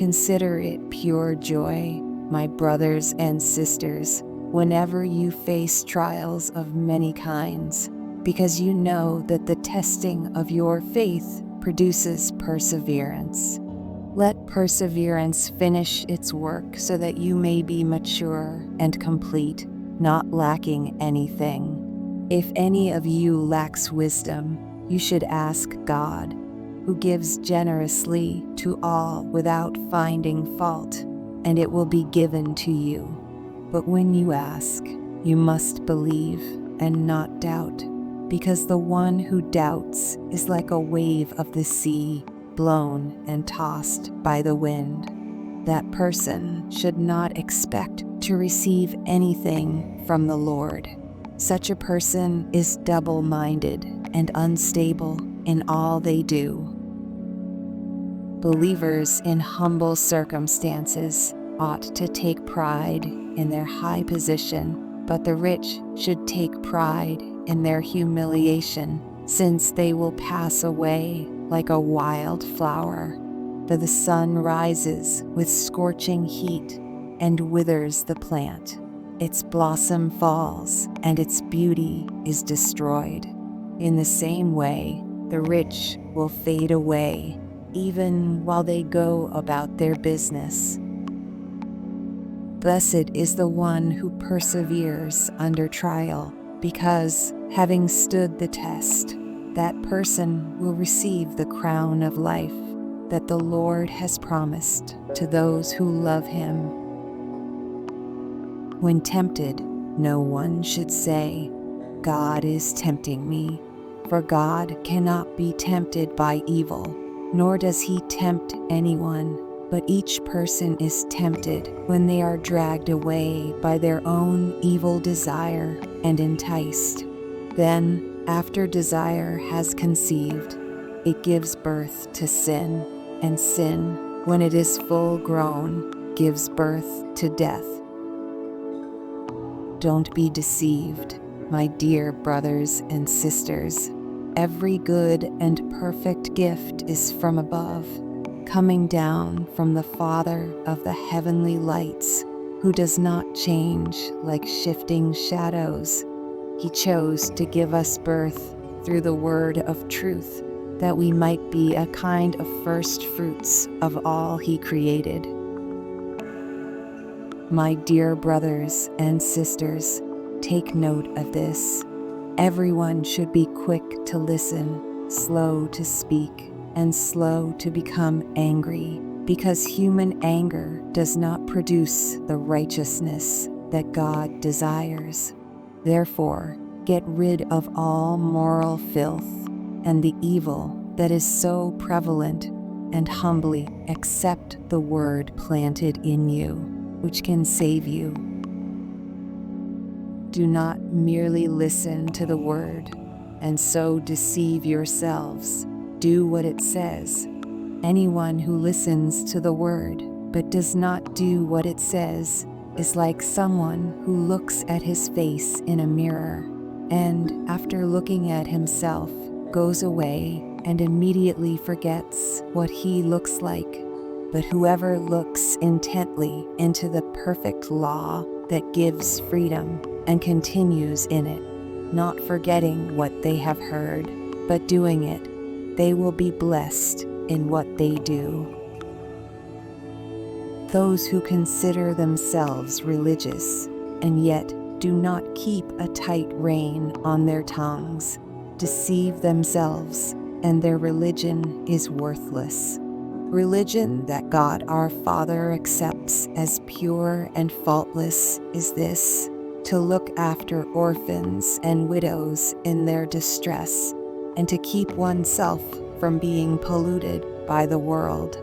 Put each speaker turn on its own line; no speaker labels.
Consider it pure joy, my brothers and sisters, whenever you face trials of many kinds, because you know that the testing of your faith produces perseverance. Let perseverance finish its work so that you may be mature and complete, not lacking anything. If any of you lacks wisdom, you should ask God, who gives generously to all without finding fault, and it will be given to you. But when you ask, you must believe and not doubt, because the one who doubts is like a wave of the sea, blown and tossed by the wind. That person should not expect to receive anything from the Lord. Such a person is double-minded and unstable in all they do. Believers in humble circumstances ought to take pride in their high position, but the rich should take pride in their humiliation, since they will pass away like a wild flower. For the sun rises with scorching heat and withers the plant. Its blossom falls, and its beauty is destroyed. In the same way, the rich will fade away, even while they go about their business. Blessed is the one who perseveres under trial, because, having stood the test, that person will receive the crown of life that the Lord has promised to those who love Him. When tempted, no one should say, "God is tempting me," for God cannot be tempted by evil, nor does He tempt anyone, but each person is tempted when they are dragged away by their own evil desire and enticed. Then, after desire has conceived, it gives birth to sin, and sin, when it is full grown, gives birth to death. Don't be deceived, my dear brothers and sisters. Every good and perfect gift is from above, coming down from the Father of the heavenly lights, who does not change like shifting shadows. He chose to give us birth through the word of truth, that we might be a kind of first fruits of all He created. My dear brothers and sisters, take note of this. Everyone should be quick to listen, slow to speak, and slow to become angry, because human anger does not produce the righteousness that God desires. Therefore, get rid of all moral filth and the evil that is so prevalent, and humbly accept the word planted in you, which can save you. Do not merely listen to the word, and so deceive yourselves. Do what it says. Anyone who listens to the word, but does not do what it says, is like someone who looks at his face in a mirror, and, after looking at himself, goes away and immediately forgets what he looks like. But whoever looks intently into the perfect law that gives freedom and continues in it, not forgetting what they have heard, but doing it, they will be blessed in what they do. Those who consider themselves religious and yet do not keep a tight rein on their tongues deceive themselves, and their religion is worthless. Religion that God our Father accepts as pure and faultless is this: to look after orphans and widows in their distress, and to keep oneself from being polluted by the world.